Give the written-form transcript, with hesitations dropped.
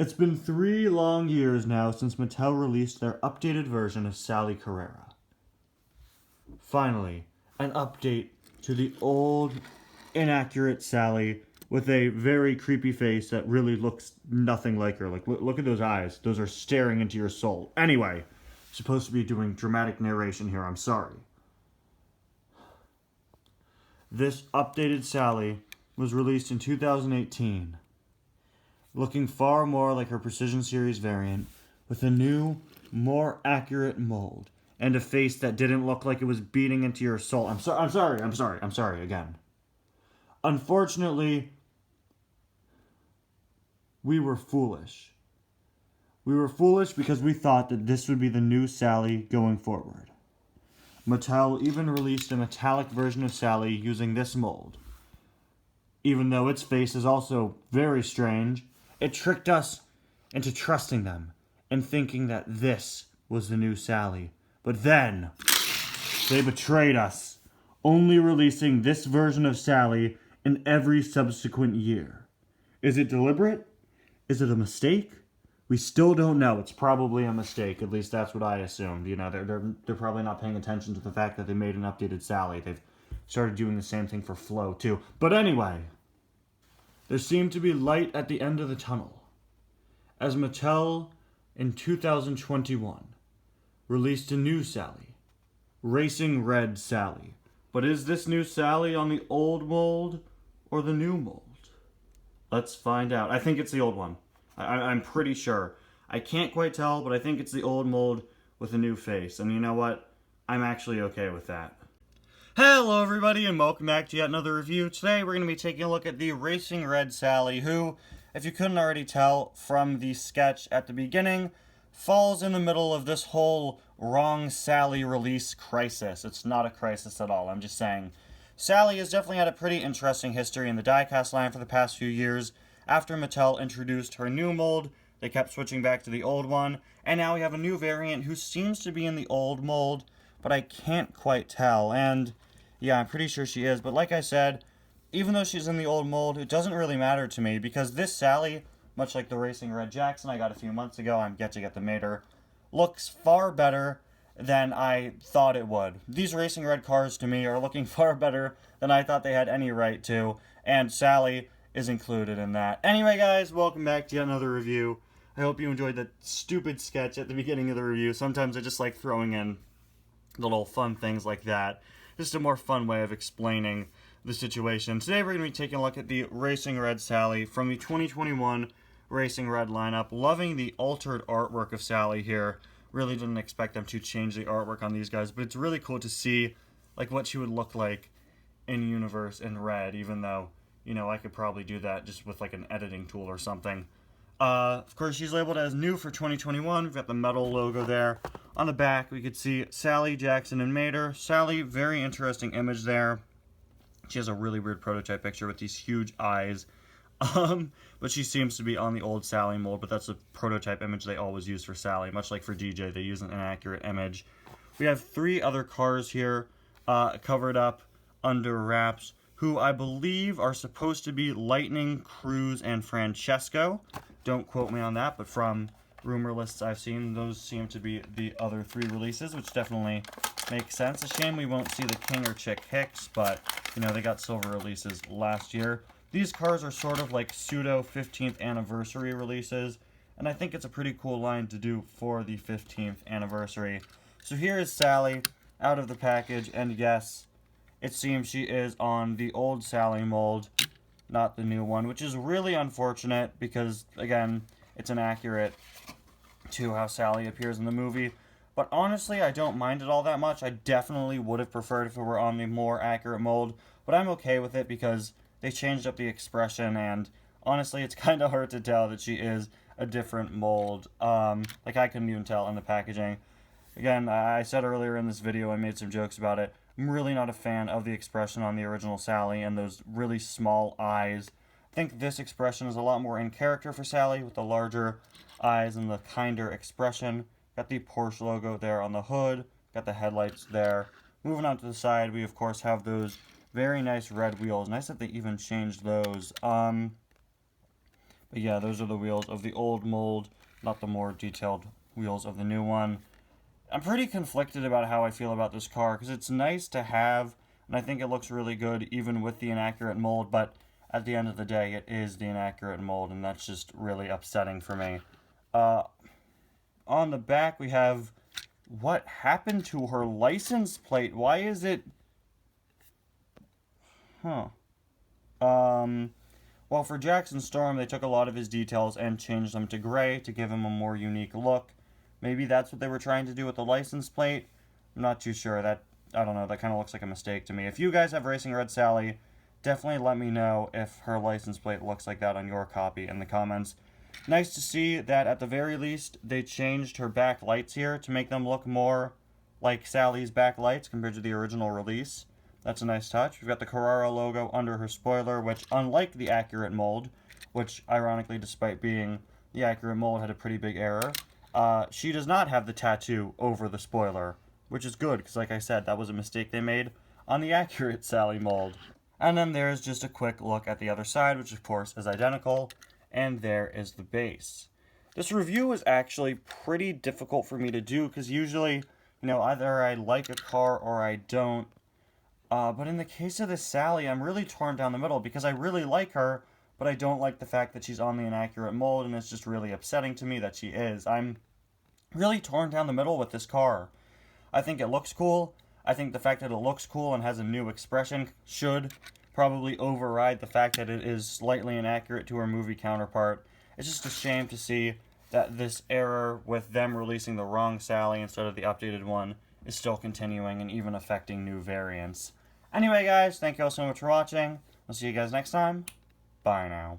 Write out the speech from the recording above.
It's been 3 long years now since Mattel released their updated version of Sally Carrera. Finally, an update to the old, inaccurate Sally with a very creepy face that really looks nothing like her. Like, look at those eyes. Those are staring into your soul. Anyway, I'm supposed to be doing dramatic narration here. I'm sorry. This updated Sally was released in 2018. Looking far more like her Precision Series variant, with a new, more accurate mold, and a face that didn't look like it was beating into your soul. I'm sorry again. Unfortunately, we were foolish. We were foolish because we thought that this would be the new Sally going forward. Mattel even released a metallic version of Sally using this mold. Even though its face is also very strange, it tricked us into trusting them and thinking that this was the new Sally. But then, they betrayed us, only releasing this version of Sally in every subsequent year. Is it deliberate? Is it a mistake? We still don't know. It's probably a mistake. At least that's what I assumed. You know, they're probably not paying attention to the fact that they made an updated Sally. They've started doing the same thing for Flo, too. But anyway, there seemed to be light at the end of the tunnel, as Mattel, in 2021, released a new Sally, Racing Red Sally. But is this new Sally on the old mold or the new mold? Let's find out. I think it's the old one. I'm pretty sure. I can't quite tell, but I think it's the old mold with a new face. And you know what? I'm actually okay with that. Hello everybody, and welcome back to yet another review. Today we're going to be taking a look at the Racing Red Sally, who, if you couldn't already tell from the sketch at the beginning, falls in the middle of this whole wrong Sally release crisis. It's not a crisis at all, I'm just saying. Sally has definitely had a pretty interesting history in the diecast line for the past few years. After Mattel introduced her new mold, they kept switching back to the old one, and now we have a new variant who seems to be in the old mold, but I can't quite tell, and yeah, I'm pretty sure she is, but like I said, even though she's in the old mold, it doesn't really matter to me, because this Sally, much like the Racing Red Jackson I got a few months ago, I'm yet to get the Mater, looks far better than I thought it would. These Racing Red cars, to me, are looking far better than I thought they had any right to, and Sally is included in that. Anyway, guys, welcome back to yet another review. I hope you enjoyed that stupid sketch at the beginning of the review. Sometimes I just like throwing in little fun things like that. Just a more fun way of explaining the situation. Today we're going to be taking a look at the Racing Red Sally from the 2021 Racing Red lineup. Loving the altered artwork of Sally here. Really didn't expect them to change the artwork on these guys, but it's really cool to see like what she would look like in universe in red, even though, you know, I could probably do that just with like an editing tool or something. Of course, she's labeled as new for 2021. We've got the metal logo there. On the back, we could see Sally, Jackson, and Mater. Sally, very interesting image there. She has a really weird prototype picture with these huge eyes. But she seems to be on the old Sally mold, but that's a prototype image they always use for Sally. Much like for DJ, they use an inaccurate image. We have 3 other cars here covered up under wraps, who I believe are supposed to be Lightning, Cruz, and Francesco. Don't quote me on that, but from rumor lists I've seen, those seem to be the other 3 releases, which definitely makes sense. A shame we won't see the King or Chick Hicks, but, you know, they got silver releases last year. These cars are sort of like pseudo 15th anniversary releases, and I think it's a pretty cool line to do for the 15th anniversary. So here is Sally out of the package, and yes, it seems she is on the old Sally mold, not the new one, which is really unfortunate because, again, it's inaccurate to how Sally appears in the movie. But honestly, I don't mind it all that much. I definitely would have preferred if it were on the more accurate mold, but I'm okay with it because they changed up the expression, and honestly, it's kind of hard to tell that she is a different mold. Like, I couldn't even tell in the packaging. Again, I said earlier in this video, I made some jokes about it. I'm really not a fan of the expression on the original Sally and those really small eyes. I think this expression is a lot more in character for Sally with the larger eyes and the kinder expression. Got the Porsche logo there on the hood. Got the headlights there. Moving on to the side, we of course have those very nice red wheels. Nice that they even changed those. But But yeah, those are the wheels of the old mold, not the more detailed wheels of the new one. I'm pretty conflicted about how I feel about this car, because it's nice to have, and I think it looks really good even with the inaccurate mold, but at the end of the day, it is the inaccurate mold, and that's just really upsetting for me. On the back, we have what happened to her license plate. Why is it... Huh. Well, for Jackson Storm, they took a lot of his details and changed them to gray to give him a more unique look. Maybe that's what they were trying to do with the license plate. I'm not too sure. I don't know, that kind of looks like a mistake to me. If you guys have Racing Red Sally, definitely let me know if her license plate looks like that on your copy in the comments. Nice to see that at the very least they changed her back lights here to make them look more like Sally's back lights compared to the original release. That's a nice touch. We've got the Carrara logo under her spoiler, which, unlike the accurate mold, which, ironically, despite being the accurate mold, had a pretty big error, she does not have the tattoo over the spoiler, which is good, because, like I said, that was a mistake they made on the accurate Sally mold. And then there's just a quick look at the other side, which, of course, is identical, and there is the base. This review was actually pretty difficult for me to do, because usually, either I like a car or I don't. But in the case of this Sally, I'm really torn down the middle because I really like her, but I don't like the fact that she's on the inaccurate mold, and it's just really upsetting to me that she is. I'm really torn down the middle with this car. I think it looks cool. I think the fact that it looks cool and has a new expression should probably override the fact that it is slightly inaccurate to her movie counterpart. It's just a shame to see that this error with them releasing the wrong Sally instead of the updated one is still continuing and even affecting new variants. Anyway, guys, thank you all so much for watching. I'll see you guys next time. Bye now.